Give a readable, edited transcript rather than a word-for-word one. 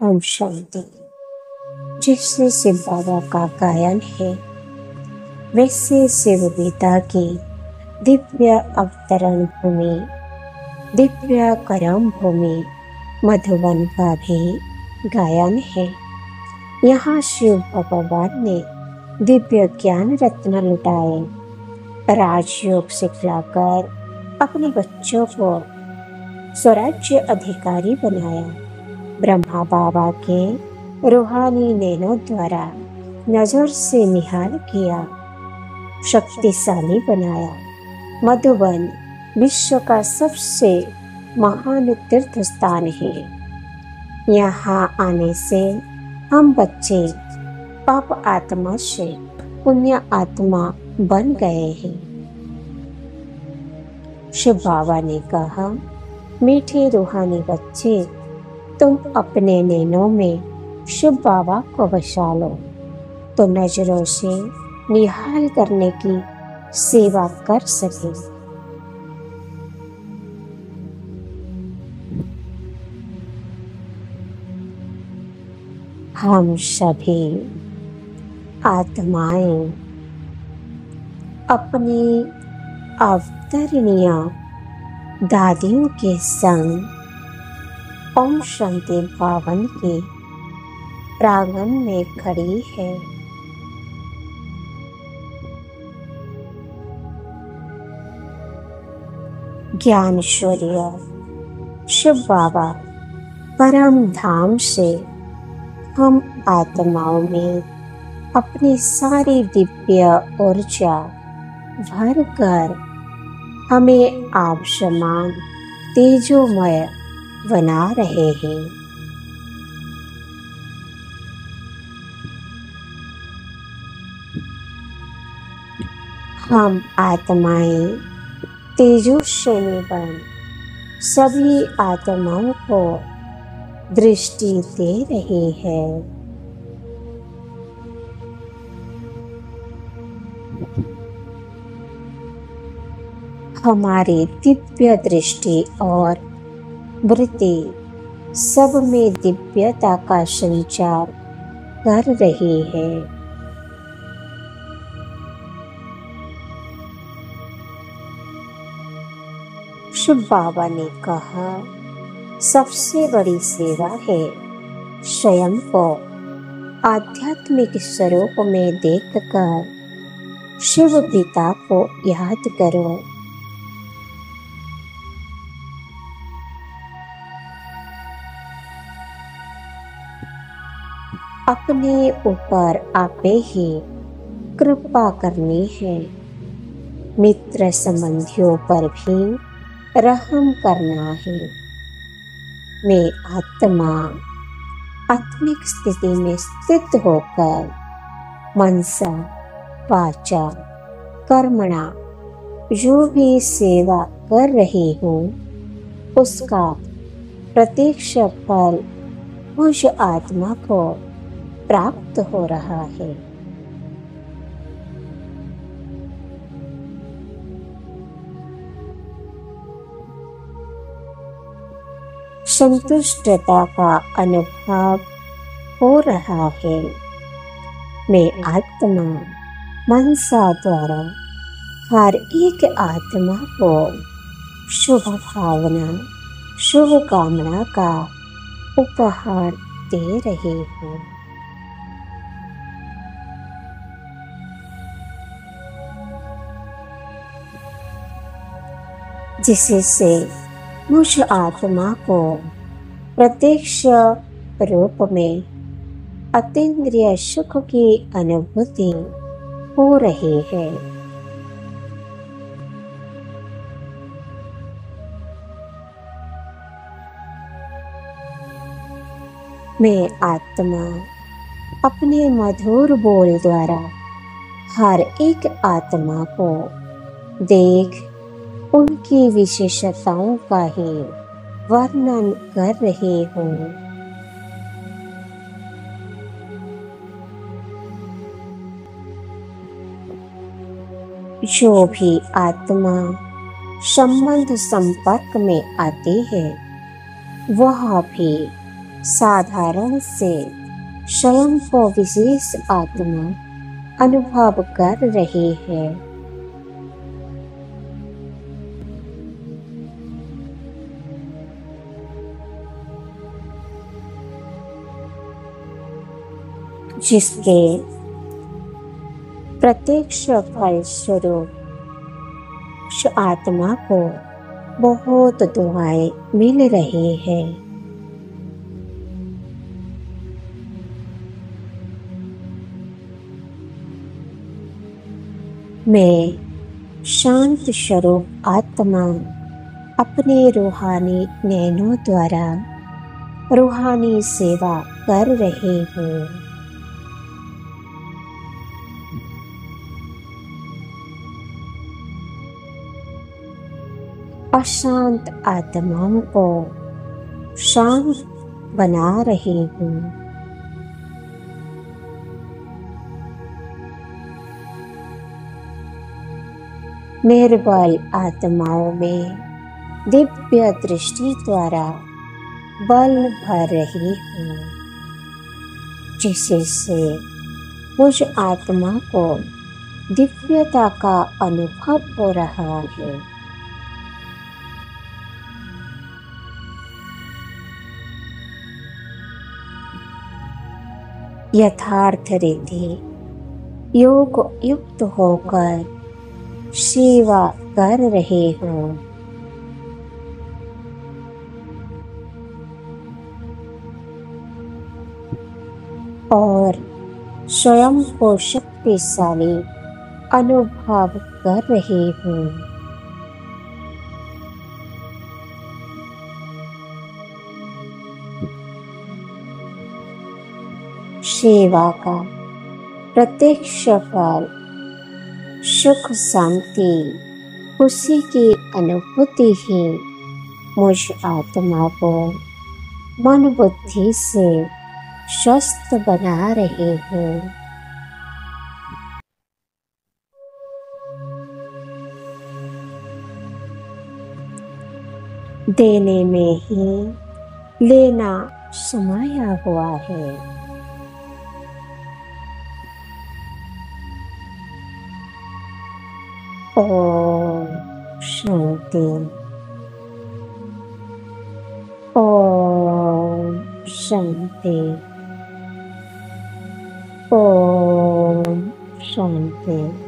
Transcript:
ओम शांति। जिससे शिव बाबा का गायन है, वैसे शिव पिता की दिव्य अवतरण भूमि, दिव्य कर्म भूमि मधुबन का भी गायन है। यहाँ शिव भगवान ने दिव्य ज्ञान रत्न लुटाए, राजयोग सिखलाकर अपने बच्चों को स्वराज्य अधिकारी बनाया। ब्रह्मा बाबा के रूहानी नैनों द्वारा नजर से निहाल किया, शक्तिशाली बनाया। मधुबन विश्व का सबसे महान तीर्थ स्थान है। यहाँ आने से हम बच्चे पाप आत्मा से पुण्य आत्मा बन गए हैं। शिव बाबा ने कहा, मीठे रूहानी बच्चे, तुम अपने नैनों में शिव बाबा को बसा लो तो नजरों से निहाल करने की सेवा कर सके। हम सभी आत्माएं अपनी अवतरणीय दादियों के संग ओम शांति भवन के प्रांगण में खड़ी है। ज्ञान सूर्य शिव बाबा परम धाम से हम आत्माओं में अपनी सारी दिव्य ऊर्जा भर कर हमें आप समान तेजोमय बना रहे हैं। हम आत्माएं तेजस्विनी बन सभी आत्माओं को दृष्टि दे रही है। हमारी दिव्य दृष्टि और वृत्ति सब में दिव्यता का संचार कर रही है। शिव बाबा ने कहा, सबसे बड़ी सेवा है स्वयं को आध्यात्मिक स्वरूप में देखकर शिव पिता को याद करो। अपने ऊपर आपे ही कृपा करनी है, मित्र संबंधियों पर भी रहम करना है। मैं आत्मा आत्मिक स्थिति में स्थित होकर मनसा वाचा कर्मणा जो भी सेवा कर रही हूँ, उसका प्रत्यक्ष फल मुझ आत्मा को प्राप्त हो रहा है। संतुष्टता का अनुभव हो रहा है। मैं आत्मा मनसा द्वारा हर एक आत्मा को शुभ भावना शुभ कामना का उपहार दे रही हूँ। जिससे मुझ आत्मा को प्रत्यक्ष रूप में अतीन्द्रिय सुख की अनुभूति हो रही है। मैं आत्मा अपने मधुर बोल द्वारा हर एक आत्मा को देख उनकी विशेषताओं का ही वर्णन कर रही हूँ। जो भी आत्मा संबंध संपर्क में आती है, वह भी साधारण से स्वयं को विशेष आत्मा अनुभव कर रही है। जिसके प्रत्यक्ष फलस्वरूप उस आत्मा को बहुत दुआएं मिल रही है। मैं शांत स्वरूप आत्मा अपने रूहानी नैनों द्वारा रूहानी सेवा कर रही हूँ। अशांत आत्माओं को शांत बना रही हूँ। निर्बल आत्माओं में दिव्य दृष्टि द्वारा बल भर रही हूँ, जिससे मुझ आत्मा को दिव्यता का अनुभव हो रहा है। यथार्थ रीति योग युक्त होकर सेवा कर रहे हूँ। और स्वयं को शक्तिशाली अनुभव कर रही हूँ। सेवा का प्रत्यक्ष फल सुख शांति खुशी की अनुभूति ही मुझ आत्मा को मन बुद्धि से स्वस्थ बना रहे हैं। देने में ही लेना समाया हुआ है। ओम शांति। ओम शांति। ओम शांति।